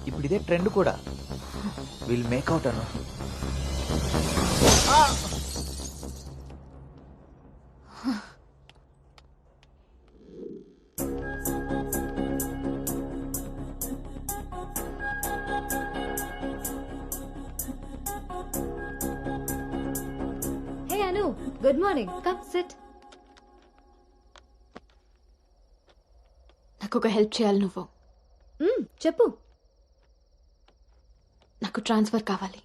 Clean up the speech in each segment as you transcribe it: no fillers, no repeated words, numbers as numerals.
ఇప్పుడు ఇదే ట్రెండ్ కూడా. Will make out Anu. Hey Anu, good morning. Come SIT. నాకు ఒక హెల్ప్ చేయాలి నువ్వు. చెప్పు. నాకు ట్రాన్స్ఫర్ కావాలి.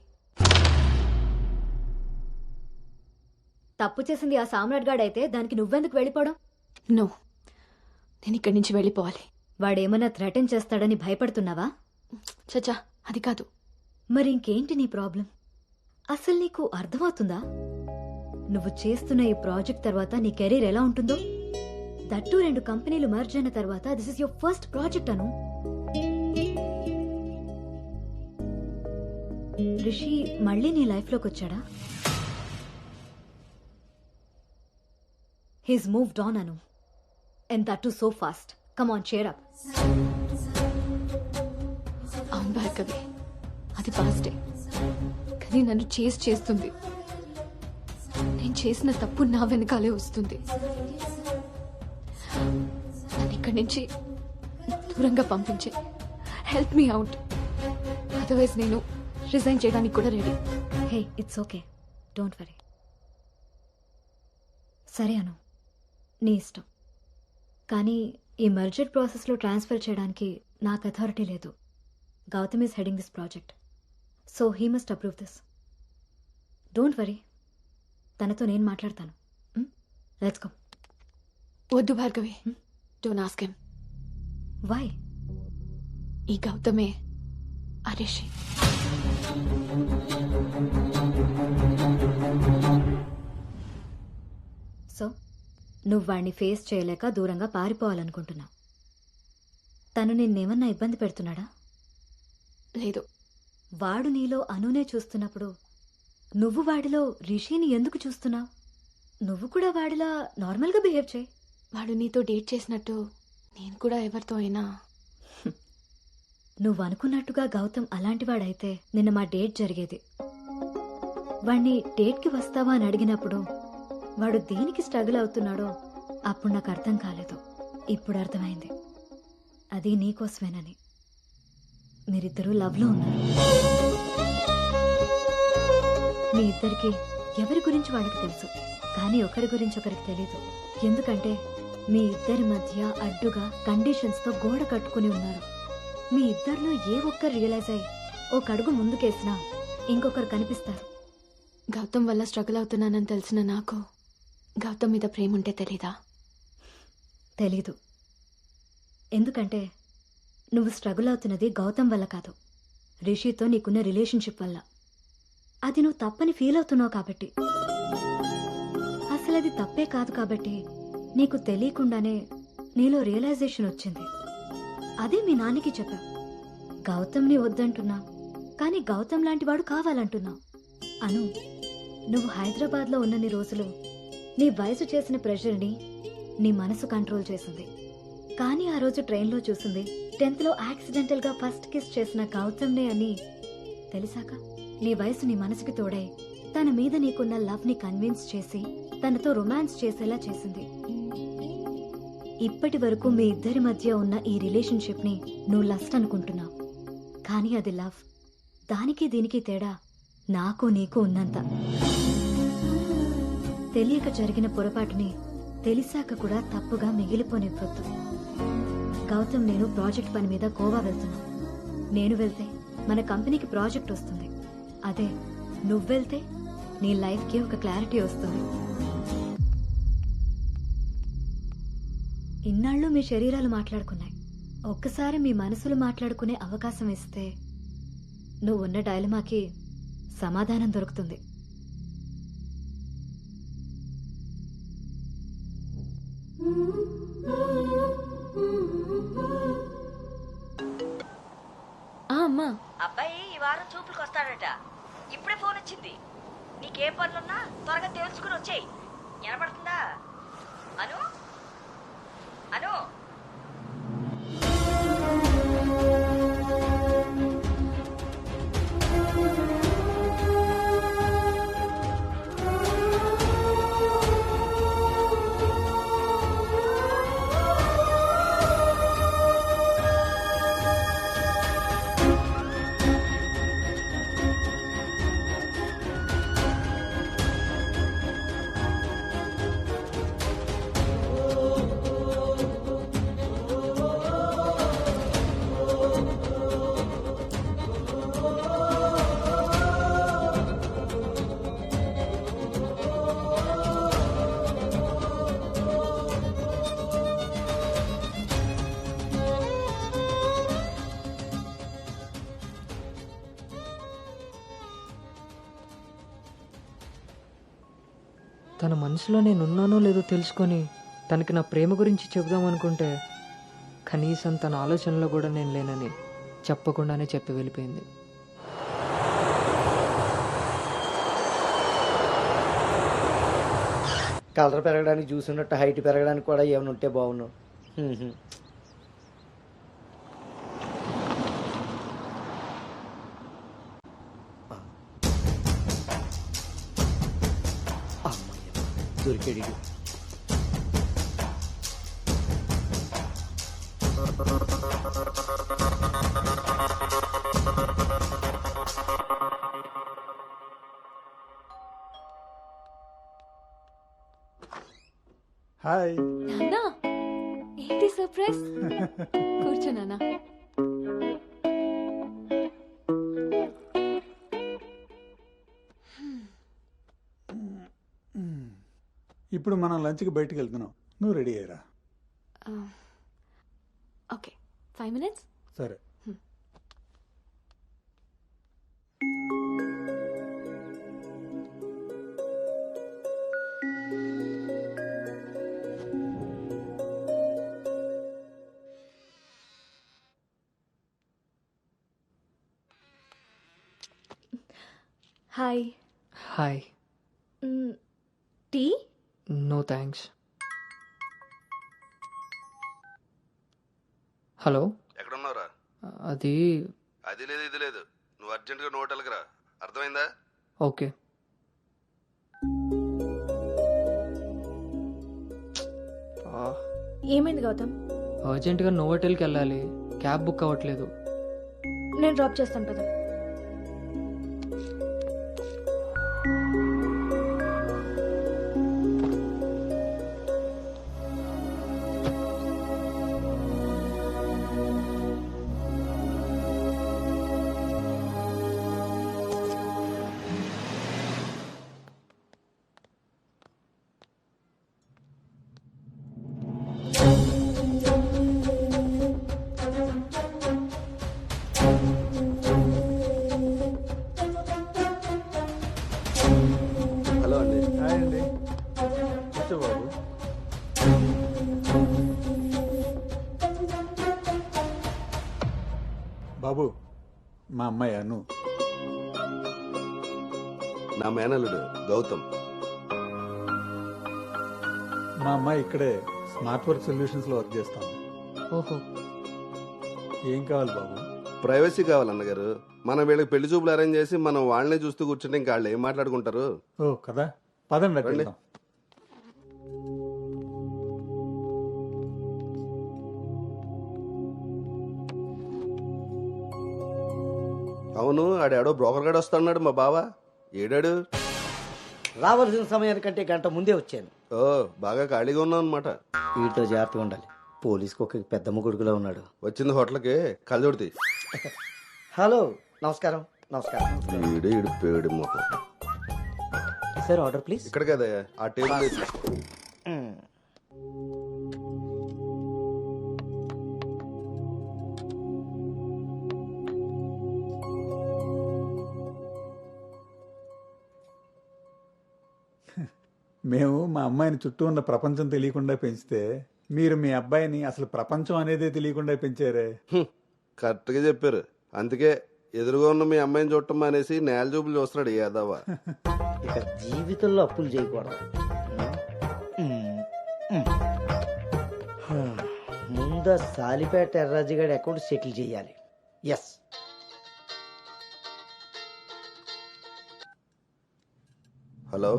తప్పు చేసింది ఆ సామ్రాట్ గాడైతే దానికి నువ్వెందుకు వెళ్ళిపోవడం? నో, నేను ఇక్కడి నుంచి వెళ్ళిపోవాలి. వాడేమన్నా థ్రెటన్ చేస్తాడని భయపడుతున్నావా? చచ్చా, అది కాదు. మరి ఇంకేంటి నీ ప్రాబ్లం? అసలు నీకు అర్థమవుతుందా నువ్వు చేస్తున్న ఈ ప్రాజెక్ట్ తర్వాత నీ కెరీర్ ఎలా ఉంటుందో? దట్టు 2 కంపెనీలు మర్జ్ అయిన తర్వాత this is your first project Anu. Rishi మళ్ళీ నీ లైఫ్ లోకి వచ్చాడా? He's moved on Anu, and that to so fast. Come on, cheer up. అవును భార్గవి, అది పాస్టే. కానీ నన్ను చేస్తుంది. నేను చేసిన తప్పు నా వెనకాలే వస్తుంది. నన్ను ఇక్కడి నుంచి దూరంగా పంపించే. Help me out. అదర్వైజ్ నేను రిజైన్ చేయడానికి కూడా ready. Hey, it's okay, don't worry. సరే అను, నీ ఇష్టం. కానీ ఈ మర్జర్ ప్రాసెస్లో ట్రాన్స్ఫర్ చేయడానికి నాకు అథారిటీ లేదు. Gautam is heading this project, so he must approve this. Don't worry, తనతో నేను మాట్లాడతాను. Let's go. వద్దు Bhargavi, don't ask him. Why? ఈ గౌతమే అరేషి. సో నువ్వు వాడిని ఫేస్ చేయలేక దూరంగా పారిపోవాలనుకుంటున్నావు. తను నిన్నేమన్నా ఇబ్బంది పెడుతున్నాడా? లేదు. వాడు నీలో అనునే చూస్తున్నప్పుడు నువ్వు వాడిలో రిషిని ఎందుకు చూస్తున్నావు? నువ్వు కూడా వాడిలా నార్మల్గా బిహేవ్ చేయి. వాడు నీతో డేట్ చేసినట్టు నేను కూడా ఎవరితో అయినా. నువ్వు అనుకున్నట్టుగా గౌతమ్ అలాంటివాడైతే నిన్న మా డేట్ జరిగేది. వాణ్ణి డేట్కి వస్తావా అని అడిగినప్పుడు వాడు దేనికి స్ట్రగుల్ అవుతున్నాడో అప్పుడు నాకు అర్థం కాలేదు. ఇప్పుడు అర్థమైంది, అది నీకోసమేనని. మీరిద్దరూ లవ్లో ఉన్నారు. మీ ఇద్దరికి ఎవరి గురించి వాళ్ళకి తెలుసు, కానీ ఒకరి గురించి ఒకరికి తెలీదు. ఎందుకంటే మీ ఇద్దరి మధ్య అడ్డుగా కండిషన్స్తో గోడ కట్టుకుని ఉన్నారు. మీ ఇద్దరిలో ఏ ఒక్కరు రియలైజ్ అయ్యి ఒక అడుగు ముందుకేసినా ఇంకొకరు కనిపిస్తారు. గౌతమ్ వల్ల స్ట్రగుల్ అవుతున్నానని తెలిసిన నాకు గౌతమ్ మీద ప్రేమ ఉంటే తెలీదా? తెలీదు. ఎందుకంటే నువ్వు స్ట్రగుల్ అవుతున్నది గౌతమ్ వల్ల కాదు, రిషితో నీకున్న రిలేషన్షిప్ వల్ల. అది నువ్వు తప్పని ఫీల్ అవుతున్నావు కాబట్టి. అసలు అది తప్పే కాదు కాబట్టి నీకు తెలియకుండానే నీలో రియలైజేషన్ వచ్చింది. అదే మీ నాన్నకి చెప్పావు. గౌతమ్ని వద్దంటున్నా, కానీ గౌతమ్ లాంటి వాడు కావాలంటున్నావు. అను, నువ్వు హైదరాబాద్లో ఉన్నన్ని రోజులు నీ వయసు చేసిన ప్రెషర్ని నీ మనసు కంట్రోల్ చేసింది. కానీ ఆ రోజు ట్రైన్లో చూసింది 10th లో యాక్సిడెంటల్గా ఫస్ట్ కిస్ చేసిన గౌతమ్నే అని తెలిసాక నీ వయసు నీ మనసుకి తోడై తన మీద నీకున్న లవ్ని కన్విన్స్ చేసి తనతో రొమాన్స్ చేసేలా చేసింది. ఇప్పటి వరకు మీ ఇద్దరి మధ్య ఉన్న ఈ రిలేషన్షిప్ని నువ్వు లస్ట్ అనుకుంటున్నావు, కానీ అది లవ్. దానికి దీనికి తేడా నాకు నీకు ఉన్నంత. తెలియక జరిగిన పొరపాటుని తెలిసాక కూడా తప్పుగా మిగిలిపోనివ్వద్దు. గౌతమ్ నేను ప్రాజెక్ట్ పని మీద గోవా వెళ్తున్నా. నేను వెళ్తే మన కంపెనీకి ప్రాజెక్ట్ వస్తుంది. అదే నువ్వెళ్తే నీ లైఫ్కి ఒక క్లారిటీ వస్తుంది. ఇన్నాళ్ళు మీ శరీరాలు మాట్లాడుకున్నాయి, ఒక్కసారి మీ మనసులు మాట్లాడుకునే అవకాశం ఇస్తే నువ్వున్న డైలమాకి సమాధానం దొరుకుతుంది. అమ్మా, అబ్బాయి ఈ వారం చూపులకు వస్తాడట. ఇప్పుడే ఫోన్ వచ్చింది. నీకేం పనులున్నా త్వరగా తేల్చుకుని వచ్చేయి. వినపడుతుందా? అను అను తన మనసులో నేనున్నానో లేదో తెలుసుకొని తనకి నా ప్రేమ గురించి చెబుదామనుకుంటే కనీసం తన ఆలోచనలో కూడా నేను లేనని చెప్పకుండానే చెప్పి వెళ్ళిపోయింది. కలర్ పెరగడానికి చూసినట్టు హైట్ పెరగడానికి కూడా ఏమైనా ఉంటే బాగున్నావు. దొరికాడు. హాయ్. నాన్నా ఏంటి సర్ప్రైజ్? కూర్చో నాన్న. ఇప్పుడు మనం లంచ్కి బయటికి వెళ్తున్నాం, నువ్వు రెడీ అయ్యరా. Okay, 5 minutes. సరే. Hi. Hi. Tea? No thanks. Hello, ఎక్కడున్నావురా? అది అది లేదు ఇది లేదు, నువ్వు అర్జెంటుగా నువ్వు హోటల్కి రా, అర్థమైందా? ఓకే. ఏమైంది గౌతమ్? అర్జెంటుగా నోవోటెల్కి వెళ్ళాలి, క్యాబ్ బుక్ అవ్వట్లేదు. నేను డ్రాప్ చేస్తాను కదా. హలో అండి. హాయ్ అండి, కూర్చో బాబు. బాబు, మా అమ్మాయి అను. నా మేనల్లుడు గౌతమ్. మా అమ్మాయి ఇక్కడే స్మార్ట్ వర్క్ సొల్యూషన్స్లో వర్క్ చేస్తాం. ఓహో, ఏం కావాలి బాబు? ప్రైవసీ కావాలన్నగారు. మనం వీళ్ళకి పెళ్లి చూపులు అరేంజ్ చేసి మనం వాళ్ళనే చూస్తూ కూర్చుంటే ఇంకా వాళ్ళు ఏం మాట్లాడుకుంటారు? ఓ కదా, పదండి రండి. వెళ్దాం. అవును, ఆడాడో బ్రోకర్ గడు వస్తున్నాడు మా బావ. ఏడాడు? రావాల్సిన సమయానికంటే గంట ముందే వచ్చాను. ఓ, బాగా ఖాళీగా ఉన్నావు అనమాట. వీటితో జాగ్రత్తగా ఉండాలి. పోలీసుకు ఒక పెద్దమ్మ కొడుకులా ఉన్నాడు. వచ్చింది హోటల్కి, కళ్ళజోడితే. హలో, నమస్కారం. నమస్కారం. ఈడు ఈడు పేడు మొత్తం. Sir, order please. ఇక్కడ కదా ఆ టేబుల్ వేసి. మేము మా అమ్మాయిని చుట్టూ ఉన్న ప్రపంచం తెలియకుండా పెంచితే మీరు మీ అబ్బాయిని అసలు ప్రపంచం అనేదే తెలియకుండా పెంచారే. కరెక్ట్గా చెప్పారు. అందుకే ఎదురుగా ఉన్న మీ అమ్మాయిని చూడటం అనేసి నేల చూపులు చూస్తున్నాడు యాదవ. ఇక జీవితంలో అప్పులు చేయకూడదు. ముందు సాలిపేట ఎర్రాజుగాడి అకౌంట్ సెటిల్ చేయాలి. ఎస్. హలో,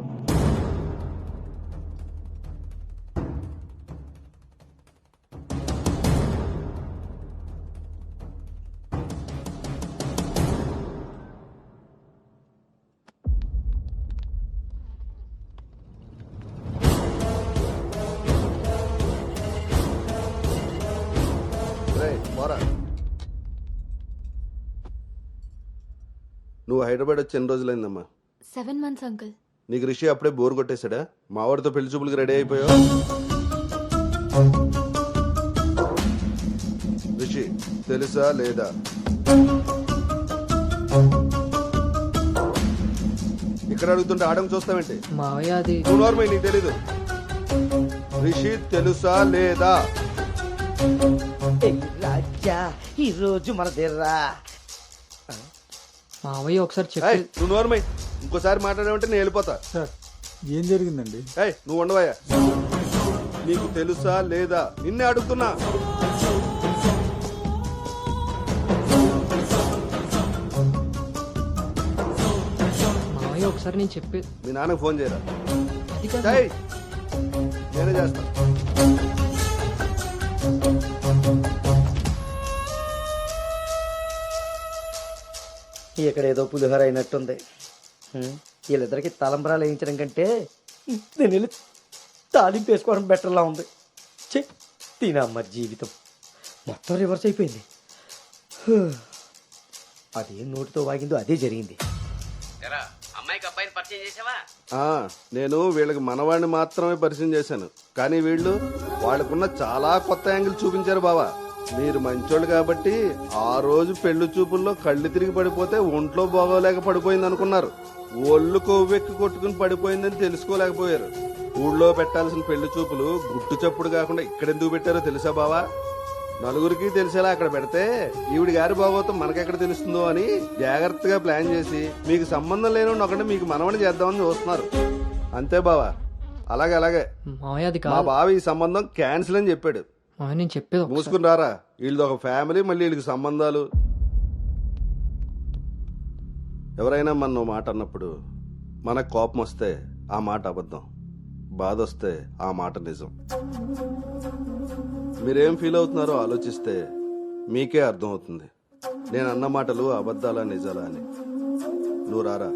పోరా. నువ్వు హైదరాబాద్ వచ్చి ఎన్ని రోజులైందమ్మా? 7 months అంకుల్. నీకు రిషి అప్పుడే బోర్ కొట్టేశాడా? మా వాడితో పెళ్లి చూపులకి రెడీ అయిపోయావు. రిషి తెలుసా లేదా? ఇక ఇక్కడ అడుగుతుంటే ఆడం చూస్తావేంటి? మావయ్య అది నువ్వు నోర్మై, నీకు తెలీదు. రిషి తెలుసా లేదా? ఏ రాజా ఈ రోజు మన దగ్గర మావయ్య ఒకసారి ఏయ్, చెప్పి నువ్వు నోర్మై, ఇంకోసారి మాట్లాడామంటే నేను వెళ్ళిపోతా. సార్ ఏం జరిగిందండి? ఏయ్, నువ్వు ఉండవయ్యా. నీకు తెలుసా లేదా? నిన్నే అడుగుతున్నా. మావయ్య ఒకసారి నేను చెప్పి మీ నాన్నకు ఫోన్ చేయరా? అది కాదు ఏయ్, నేనే చేస్తా. ఇక్కడ ఏదో పులిహోర అయినట్టుంది. వీళ్ళిద్దరికి తలంబరాలు వేయించడం కంటే నేను వెళ్ళి తాలింపు వేసుకోవడం బెటర్లా ఉంది. చె తినమ్మ జీవితం మొత్తం రివర్స్ అయిపోయింది. అదేం నోటితో వాగిందో అదే జరిగింది. ఆ, నేను వీళ్ళకి మనవాడిని మాత్రమే పరిచయం చేశాను, కానీ వీళ్ళు వాళ్ళకున్న చాలా కొత్త యాంగిల్ చూపించారు బావా. మీరు మంచోళ్ళు కాబట్టి ఆ రోజు పెళ్లి చూపుల్లో కళ్ళు తిరిగి పడిపోతే ఒంట్లో బాగోలేక పడిపోయింది అనుకున్నారు. ఒళ్ళు కొవ్వెక్కి కొట్టుకుని పడిపోయిందని తెలుసుకోలేకపోయారు. ఊళ్ళో పెట్టాల్సిన పెళ్లి చూపులు గుట్టు చప్పుడు కాకుండా ఇక్కడెందుకు పెట్టారో తెలుసా బావా? నలుగురికి తెలిసేలా అక్కడ పెడితే ఈవిడి గారి బాగోతం మనకెక్కడ తెలుస్తుందో అని జాగ్రత్తగా ప్లాన్ చేసి మీకు సంబంధం లేని ఒకటి మీకు మనవని చేద్దామని చూస్తున్నారు. అంతే బావా. అలాగే అలాగే. మావయ్య అది మా కాదు బావ ఈ సంబంధం క్యాన్సిల్ అని చెప్పాడు. మావయ్య నేను చెప్పేది ఒకసారి. మూసుకుని రారా. వీళ్ళది ఒక ఫ్యామిలీ, మళ్ళీ వీళ్ళకి సంబంధాలు. ఎవరైనా మన మాట అన్నప్పుడు మనకు కోపం వస్తే ఆ మాట అబద్ధం, బాధ వస్తే ఆ మాట నిజం. మీరేం ఫీల్ అవుతున్నారో ఆలోచిస్తే మీకే అర్థం అవుతుంది నేను అన్న మాటలు అబద్ధాలా నిజాలా అని. నువ్వు రారా.